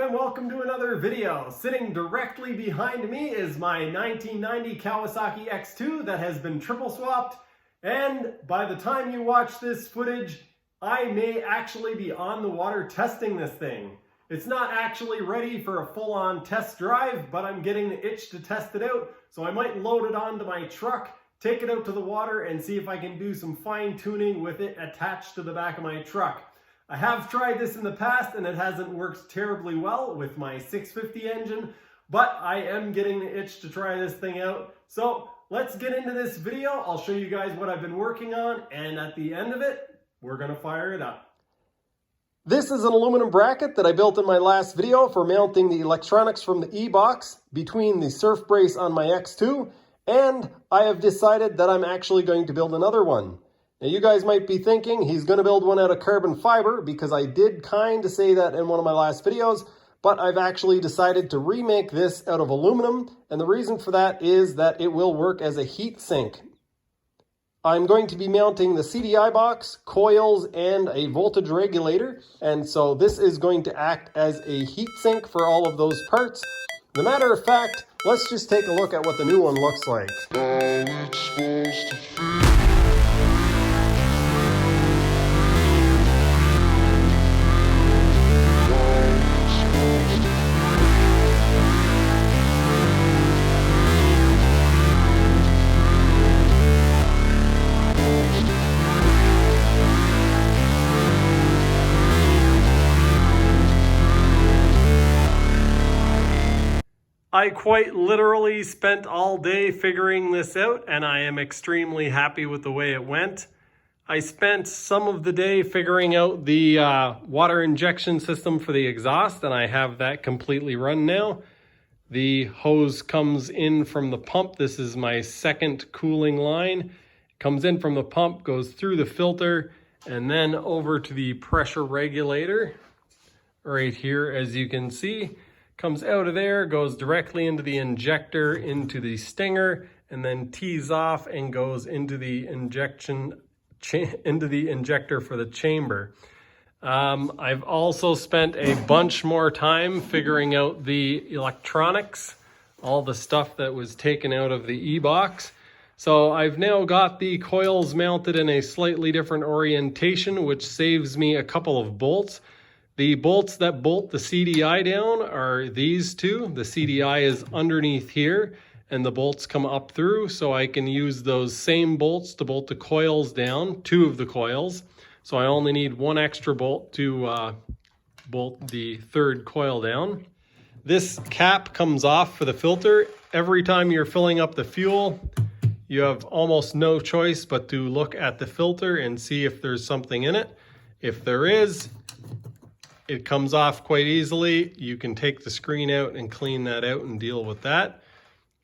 and welcome to another video. Sitting directly behind me is my 1990 Kawasaki X2 that has been triple swapped, and by the time you watch this footage, I may actually be on the water testing this thing. It's not actually ready for a full-on test drive, but I'm getting the itch to test it out, so I might load it onto my truck, take it out to the water, and see if I can do some fine-tuning with it attached to the back of my truck. I have tried this in the past and it hasn't worked terribly well with my 650 engine, but I am getting the itch to try this thing out. So let's get into this video. I'll show you guys what I've been working on, and at the end of it, we're gonna fire it up. This is an aluminum bracket that I built in my last video for mounting the electronics from the e-box between the surf brace on my X2, and I have decided that I'm actually going to build another one. Now you guys might be thinking he's going to build one out of carbon fiber, because I did kind of say that in one of my last videos, but I've actually decided to remake this out of aluminum, and the reason for that is that it will work as a heat sink. I'm going to be mounting the CDI box, coils, and a voltage regulator, and so this is going to act as a heat sink for all of those parts. As a matter of fact, let's just take a look at what the new one looks like. I quite literally spent all day figuring this out, and I am extremely happy with the way it went. I spent some of the day figuring out the water injection system for the exhaust, and I have that completely run now. The hose comes in from the pump. This is my second cooling line. It comes in from the pump, goes through the filter, and then over to the pressure regulator right here, as you can see. Comes out of there, goes directly into the injector, into the stinger, and then tees off and goes into the injector for the chamber. I've also spent a bunch more time figuring out the electronics, all the stuff that was taken out of the e-box. So I've now got the coils mounted in a slightly different orientation, which saves me a couple of bolts. The bolts that bolt the CDI down are these two. The CDI is underneath here, and the bolts come up through, so I can use those same bolts to bolt the coils down, two of the coils. So I only need one extra bolt to bolt the third coil down. This cap comes off for the filter. Every time you're filling up the fuel, you have almost no choice but to look at the filter and see if there's something in it. If there is, it comes off quite easily. You can take the screen out and clean that out and deal with that.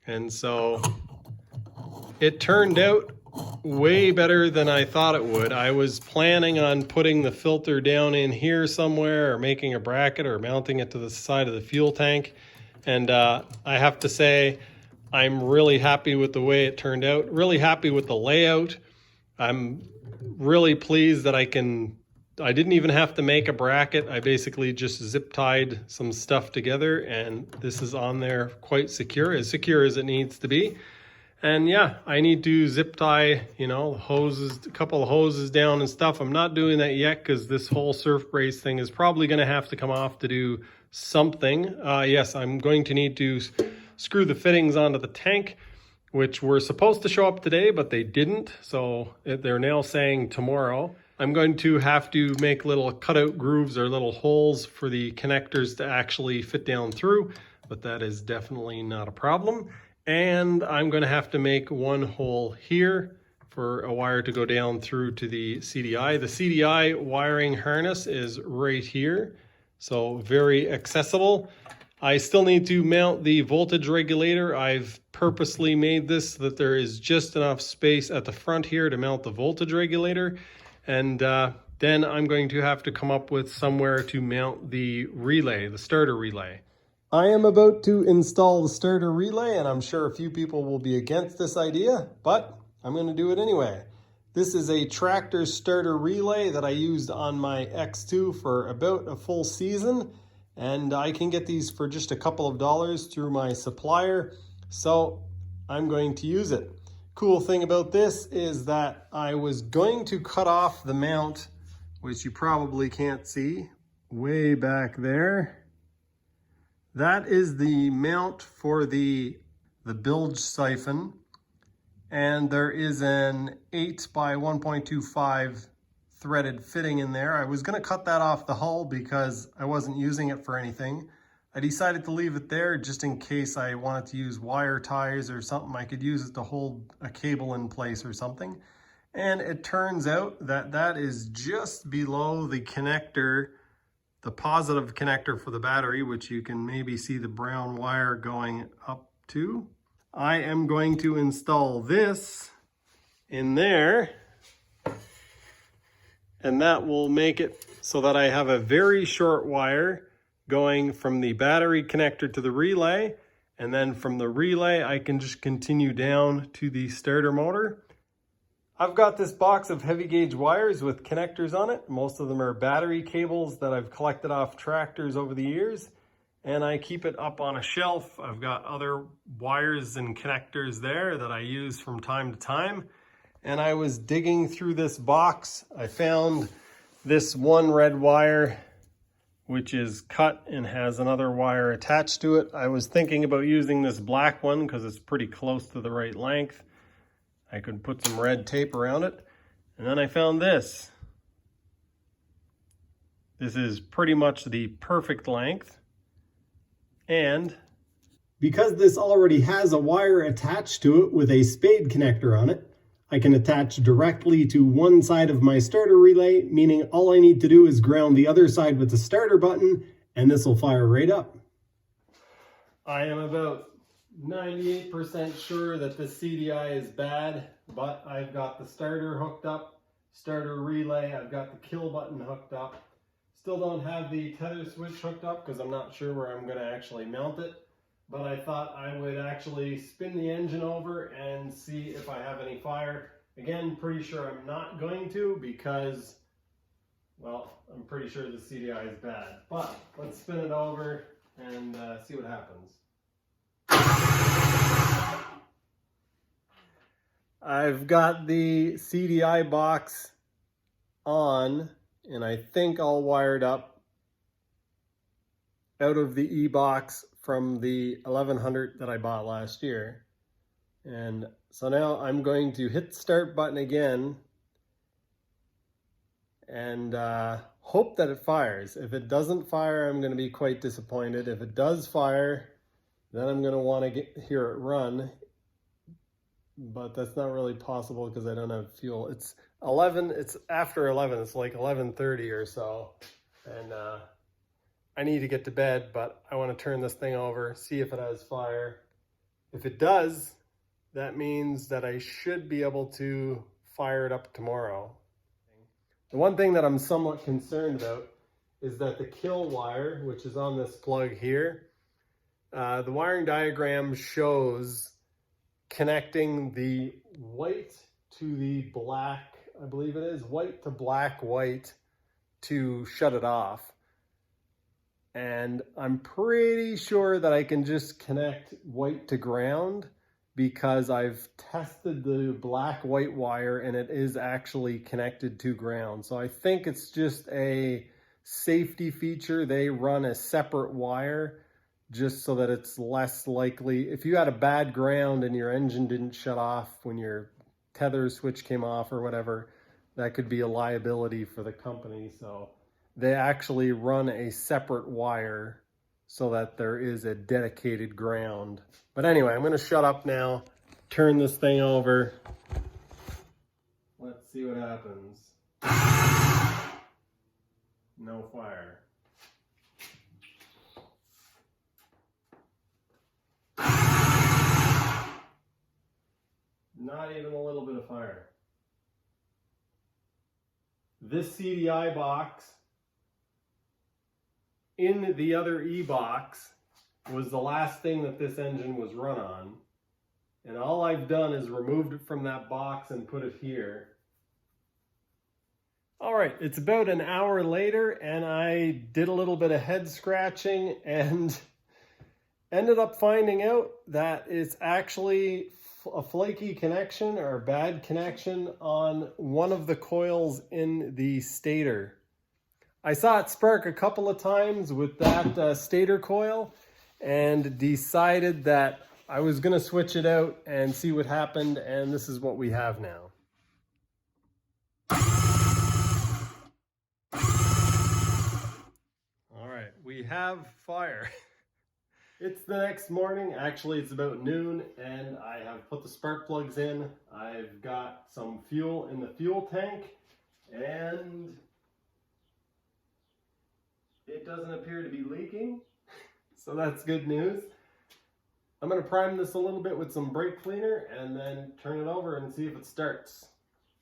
And so it turned out way better than I thought it would. I was planning on putting the filter down in here somewhere, or making a bracket, or mounting it to the side of the fuel tank. And I have to say, I'm really happy with the way it turned out, really happy with the layout. I'm really pleased that I didn't even have to make a bracket. I basically just zip tied some stuff together, and this is on there quite secure as it needs to be. And yeah, I need to zip tie, hoses, a couple of hoses down and stuff. I'm not doing that yet because this whole surf brace thing is probably going to have to come off to do something. Yes, I'm going to need to screw the fittings onto the tank, which were supposed to show up today, but they didn't. So they're now saying tomorrow. I'm going to have to make little cutout grooves or little holes for the connectors to actually fit down through, but that is definitely not a problem. And I'm going to have to make one hole here for a wire to go down through to the CDI. The CDI wiring harness is right here, so very accessible. I still need to mount the voltage regulator. I've purposely made this so that there is just enough space at the front here to mount the voltage regulator. And then I'm going to have to come up with somewhere to mount the relay, the starter relay. I am about to install the starter relay, and I'm sure a few people will be against this idea, but I'm going to do it anyway. This is a tractor starter relay that I used on my X2 for about a full season, and I can get these for just a couple of dollars through my supplier, so I'm going to use it. Cool thing about this is that I was going to cut off the mount, which you probably can't see, way back there. That is the mount for the bilge siphon, and there is an 8 by 1.25 threaded fitting in there. I was going to cut that off the hull because I wasn't using it for anything. I decided to leave it there just in case I wanted to use wire ties or something. I could use it to hold a cable in place or something. And it turns out that that is just below the connector, the positive connector for the battery, which you can maybe see the brown wire going up to. I am going to install this in there, and that will make it so that I have a very short wire going from the battery connector to the relay, and then from the relay I can just continue down to the starter motor. I've got this box of heavy gauge wires with connectors on it. Most of them are battery cables that I've collected off tractors over the years, and I keep it up on a shelf. I've got other wires and connectors there that I use from time to time. And I was digging through this box. I found this one red wire, which is cut and has another wire attached to it. I was thinking about using this black one because it's pretty close to the right length. I could put some red tape around it. And then I found this. This is pretty much the perfect length. And because this already has a wire attached to it with a spade connector on it, I can attach directly to one side of my starter relay, meaning all I need to do is ground the other side with the starter button, and this will fire right up. I am about 98% sure that this CDI is bad, but I've got the starter hooked up, starter relay, I've got the kill button hooked up. Still don't have the tether switch hooked up because I'm not sure where I'm going to actually mount it. But I thought I would actually spin the engine over and see if I have any fire. Again, pretty sure I'm not going to because, well, I'm pretty sure the CDI is bad. But let's spin it over and see what happens. I've got the CDI box on, and I think all wired up out of the e-box from the 1100 that I bought last year. And so now I'm going to hit the start button again and hope that it fires. If it doesn't fire, I'm going to be quite disappointed. If it does fire, then I'm going to want to hear it run. But that's not really possible because I don't have fuel. It's 11, it's after 11, it's like 11:30 or so. And I need to get to bed, but I want to turn this thing over, see if it has fire. If it does, that means that I should be able to fire it up tomorrow. The one thing that I'm somewhat concerned about is that the kill wire, which is on this plug here, the wiring diagram shows connecting the white to the black, I believe it is, white to black white to shut it off. And I'm pretty sure that I can just connect white to ground because I've tested the black white wire and it is actually connected to ground. So I think it's just a safety feature. They run a separate wire just so that it's less likely. If you had a bad ground and your engine didn't shut off when your tether switch came off or whatever, that could be a liability for the company. So they actually run a separate wire so that there is a dedicated ground. But anyway, I'm going to shut up now, turn this thing over. Let's see what happens. No fire. Not even a little bit of fire. This CDI box in the other e-box was the last thing that this engine was run on. And all I've done is removed it from that box and put it here. All right, it's about an hour later and I did a little bit of head scratching and ended up finding out that it's actually a flaky connection or a bad connection on one of the coils in the stator. I saw it spark a couple of times with that stator coil and decided that I was going to switch it out and see what happened, and this is what we have now. All right, we have fire. It's the next morning, actually it's about noon, and I have put the spark plugs in. I've got some fuel in the fuel tank, and it doesn't appear to be leaking, so that's good news. I'm going to prime this a little bit with some brake cleaner and then turn it over and see if it starts.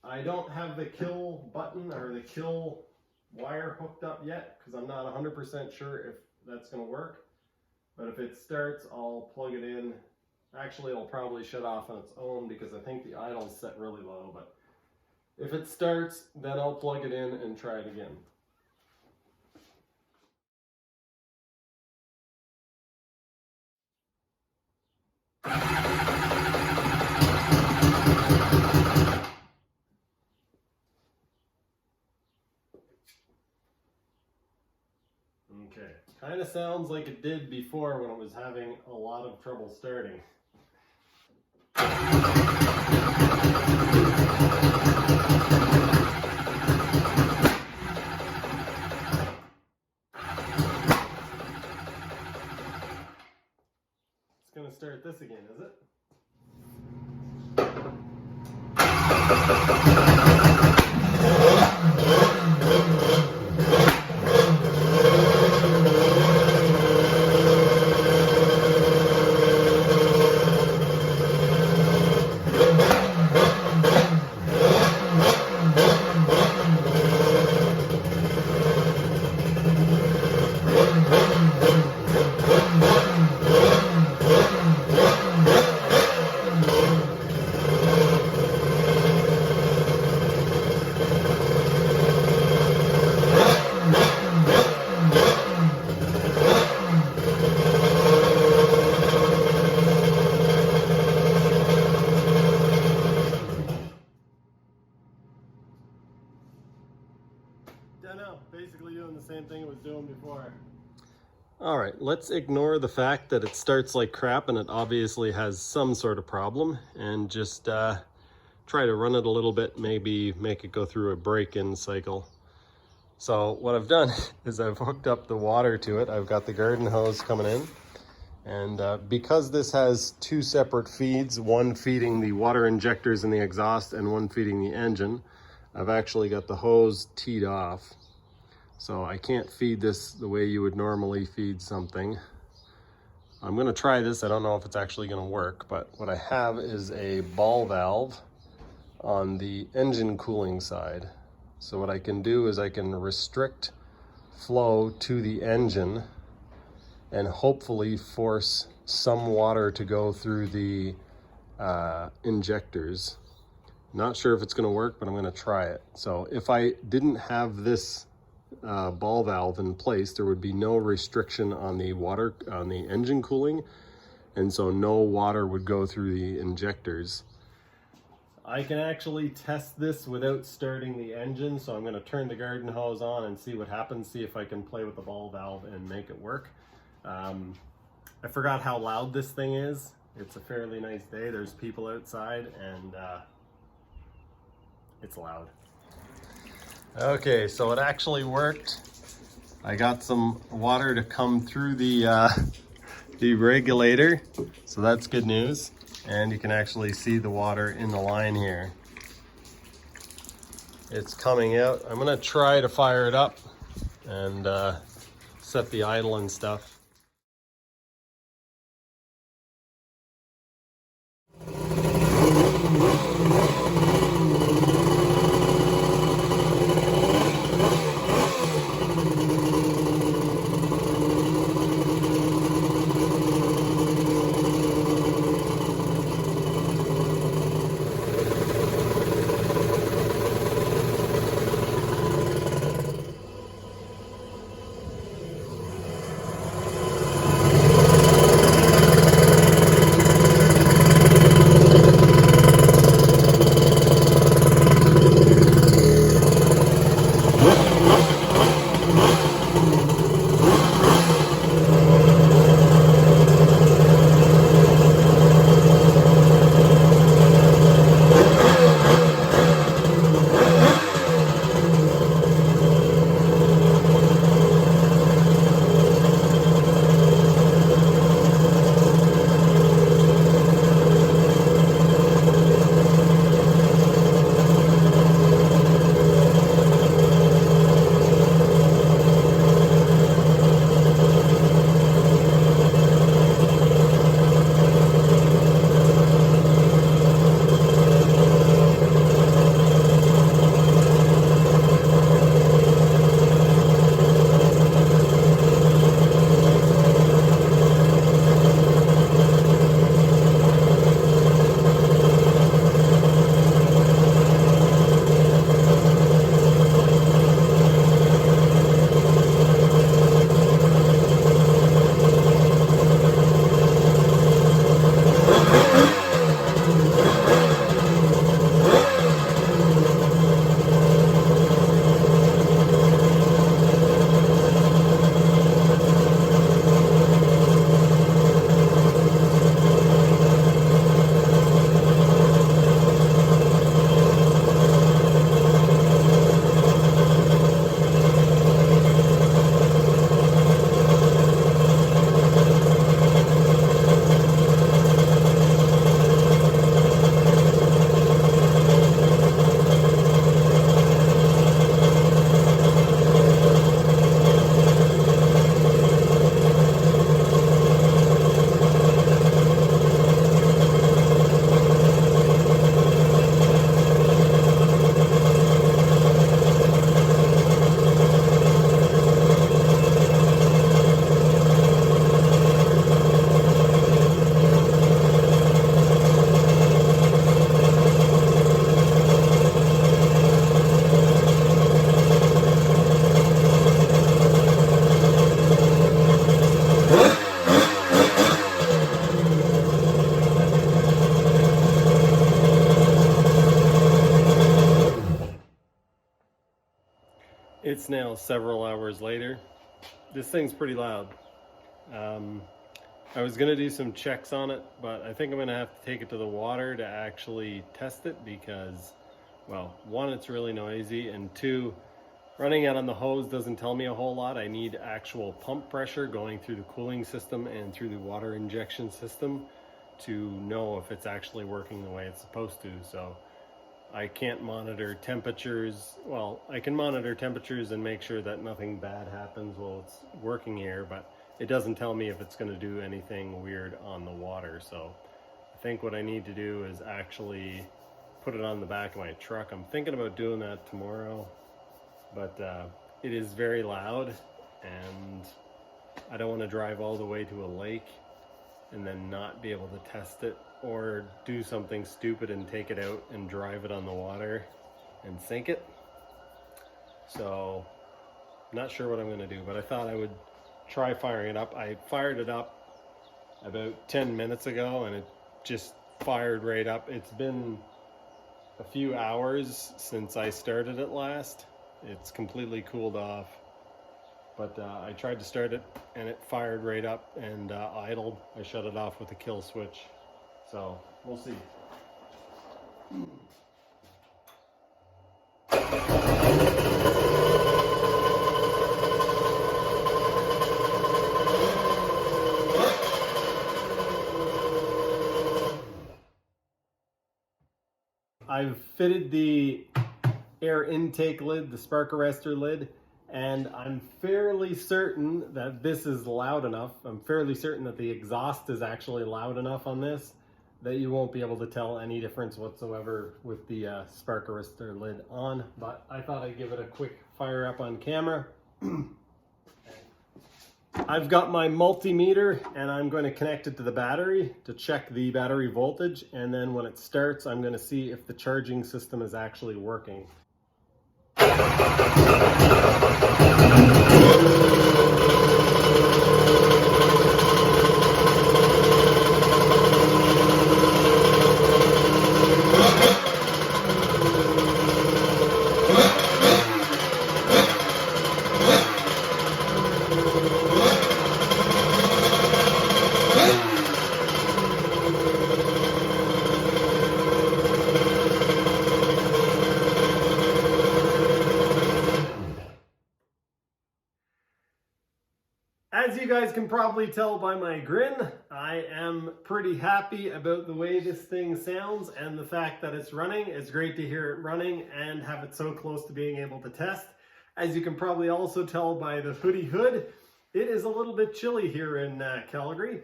I don't have the kill button or the kill wire hooked up yet because I'm not 100% sure if that's going to work. But if it starts, I'll plug it in. Actually, it'll probably shut off on its own because I think the idle's set really low. But if it starts, then I'll plug it in and try it again. Okay, kind of sounds like it did before when it was having a lot of trouble starting. It's going to start this again, is it? I know, basically doing the same thing it was doing before. All right, let's ignore the fact that it starts like crap and it obviously has some sort of problem, and just try to run it a little bit, maybe make it go through a break-in cycle. So what I've done is I've hooked up the water to it. I've got the garden hose coming in, and because this has two separate feeds, one feeding the water injectors in the exhaust and one feeding the engine, I've actually got the hose teed off. So I can't feed this the way you would normally feed something. I'm gonna try this. I don't know if it's actually gonna work, but what I have is a ball valve on the engine cooling side. So what I can do is I can restrict flow to the engine and hopefully force some water to go through the injectors. Not sure if it's gonna work, but I'm gonna try it. So if I didn't have this ball valve in place, there would be no restriction on the water, on the engine cooling, and so no water would go through the injectors. I can actually test this without starting the engine, so I'm going to turn the garden hose on and see what happens, see if I can play with the ball valve and make it work. I forgot how loud this thing is. It's a fairly nice day, there's people outside, and it's loud. Okay, so it actually worked. I got some water to come through the regulator, so that's good news. And you can actually see the water in the line here. It's coming out. I'm gonna try to fire it up and set the idle and stuff. It's now several hours later. This thing's pretty loud. I was gonna do some checks on it, but I think I'm gonna have to take it to the water to actually test it because, well, one, it's really noisy, and two, running it on the hose doesn't tell me a whole lot. I need actual pump pressure going through the cooling system and through the water injection system to know if it's actually working the way it's supposed to. So I can't monitor temperatures. Well, I can monitor temperatures and make sure that nothing bad happens while it's working here, but it doesn't tell me if it's going to do anything weird on the water. So I think what I need to do is actually put it on the back of my truck. I'm thinking about doing that tomorrow, but it is very loud and I don't want to drive all the way to a lake and then not be able to test it, or do something stupid and take it out and drive it on the water and sink it. So I'm not sure what I'm going to do, but I thought I would try firing it up. I fired it up about 10 minutes ago and it just fired right up. It's been a few hours since I started it last. It's completely cooled off, but I tried to start it and it fired right up and idled. I shut it off with a kill switch, so we'll see. I've fitted the air intake lid, the spark arrestor lid, and I'm fairly certain that this is loud enough. I'm fairly certain that the exhaust is actually loud enough on this that you won't be able to tell any difference whatsoever with the spark arrestor lid on, but I thought I'd give it a quick fire up on camera. I've got my multimeter and I'm going to connect it to the battery to check the battery voltage, and then when it starts I'm going to see if the charging system is actually working. As you guys can probably tell by my grin, I am pretty happy about the way this thing sounds and the fact that it's running. It's great to hear it running and have it so close to being able to test. As you can probably also tell by the hoodie hood, it is a little bit chilly here in Calgary.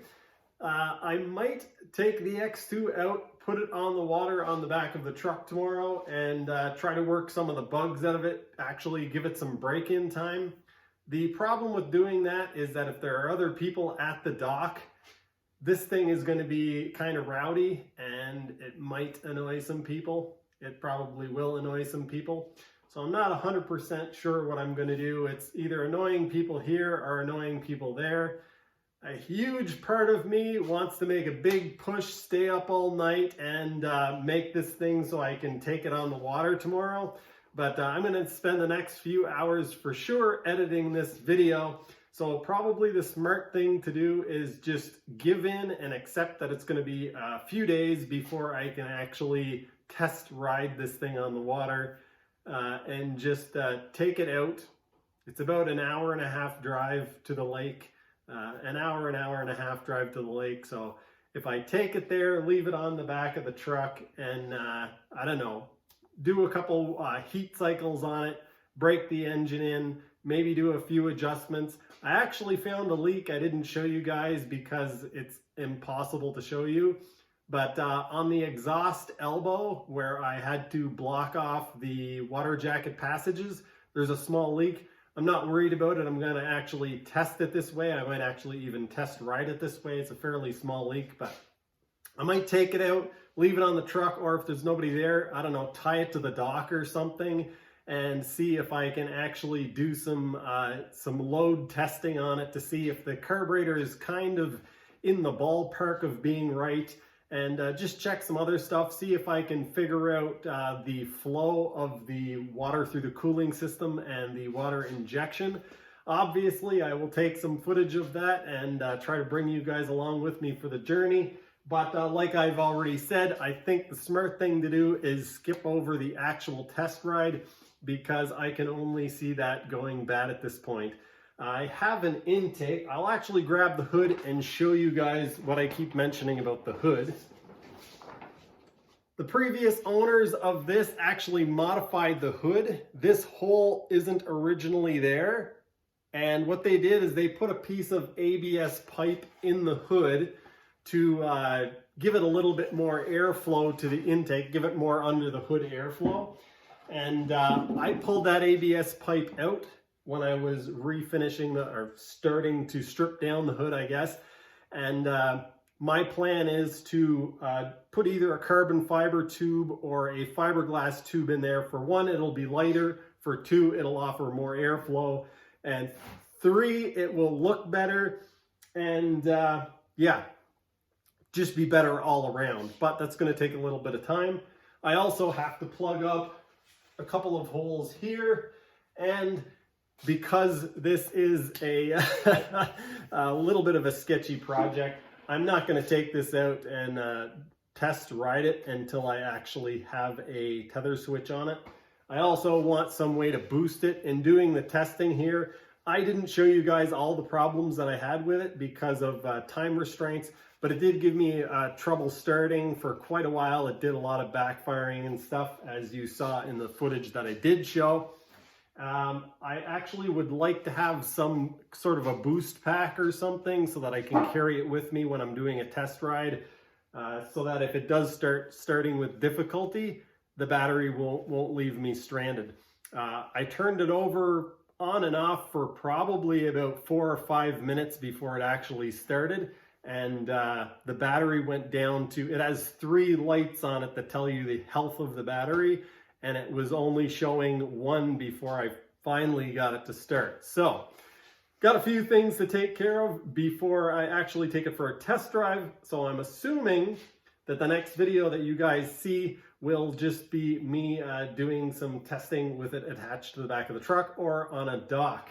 I might take the X2 out, put it on the water on the back of the truck tomorrow, and try to work some of the bugs out of it, actually give it some break-in time. The problem with doing that is that if there are other people at the dock, this thing is going to be kind of rowdy and it might annoy some people. It probably will annoy some people. So I'm not 100% sure what I'm going to do. It's either annoying people here or annoying people there. A huge part of me wants to make a big push, stay up all night, and make this thing so I can take it on the water tomorrow. But I'm going to spend the next few hours for sure editing this video. So probably the smart thing to do is just give in and accept that it's going to be a few days before I can actually test ride this thing on the water and just take it out. It's about an hour and a half drive to the lake, an hour and a half drive to the lake. So if I take it there, leave it on the back of the truck, and I don't know, do a couple heat cycles on it, break the engine in, maybe do a few adjustments. I actually found a leak I didn't show you guys because it's impossible to show you. But on the exhaust elbow where I had to block off the water jacket passages, there's a small leak. I'm not worried about it. I'm going to actually test it this way. I might actually even test ride it this way. It's a fairly small leak, but I might take it out, leave it on the truck, or if there's nobody there, I don't know, tie it to the dock or something and see if I can actually do some load testing on it to see if the carburetor is kind of in the ballpark of being right and just check some other stuff, see if I can figure out the flow of the water through the cooling system and the water injection. Obviously, I will take some footage of that and try to bring you guys along with me for the journey. But like I've already said, I think the smart thing to do is skip over the actual test ride, because I can only see that going bad at this point. I have an intake. I'll actually grab the hood and show you guys what I keep mentioning about the hood. The previous owners of this actually modified the hood. This hole isn't originally there. And what they did is they put a piece of ABS pipe in the hood to give it a little bit more airflow to the intake, give it more under the hood airflow. And I pulled that ABS pipe out when I was refinishing or starting to strip down the hood, I guess. And my plan is to put either a carbon fiber tube or a fiberglass tube in there. For one, it'll be lighter. For two, it'll offer more airflow. And three, it will look better. And yeah, just be better all around. But that's going to take a little bit of time. I also have to plug up a couple of holes here, and because this is a a little bit of a sketchy project, I'm not going to take this out and test ride it until I actually have a tether switch on it. I also want some way to boost it. In doing the testing here, I didn't show you guys all the problems that I had with it because of time restraints, but it did give me trouble starting for quite a while. It did a lot of backfiring and stuff, as you saw in the footage that I did show. I actually would like to have some sort of a boost pack or something so that I can carry it with me when I'm doing a test ride, so that if it does starting with difficulty, the battery won't leave me stranded. I turned it over on and off for probably about 4 or 5 minutes before it actually started. And the battery went down to, it has 3 lights on it that tell you the health of the battery, and it was only showing 1 before I finally got it to start. So, got a few things to take care of before I actually take it for a test drive. So I'm assuming that the next video that you guys see will just be me doing some testing with it attached to the back of the truck or on a dock.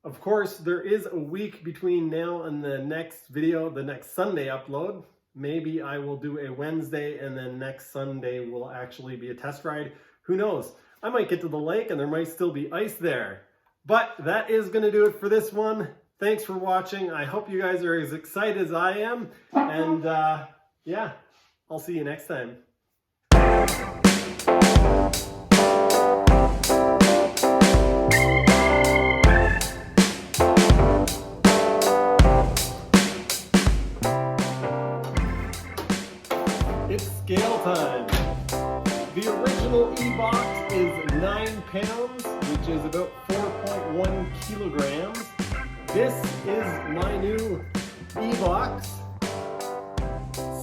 Of course, there is a week between now and the next video, the next Sunday upload. Maybe I will do a Wednesday and then next Sunday will actually be a test ride. Who knows? I might get to the lake and there might still be ice there. But that is going to do it for this one. Thanks for watching. I hope you guys are as excited as I am. And yeah, I'll see you next time. It's scale time. The original e-box is 9 pounds, which is about 4.1 kilograms. This is my new e-box,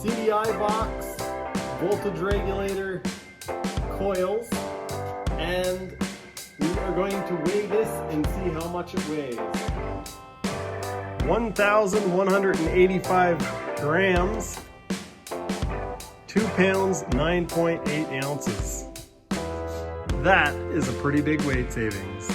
CDI box, voltage regulator, coils, and we are going to weigh this and see how much it weighs. 1,185 grams. 2 pounds, 9.8 ounces. That is a pretty big weight savings.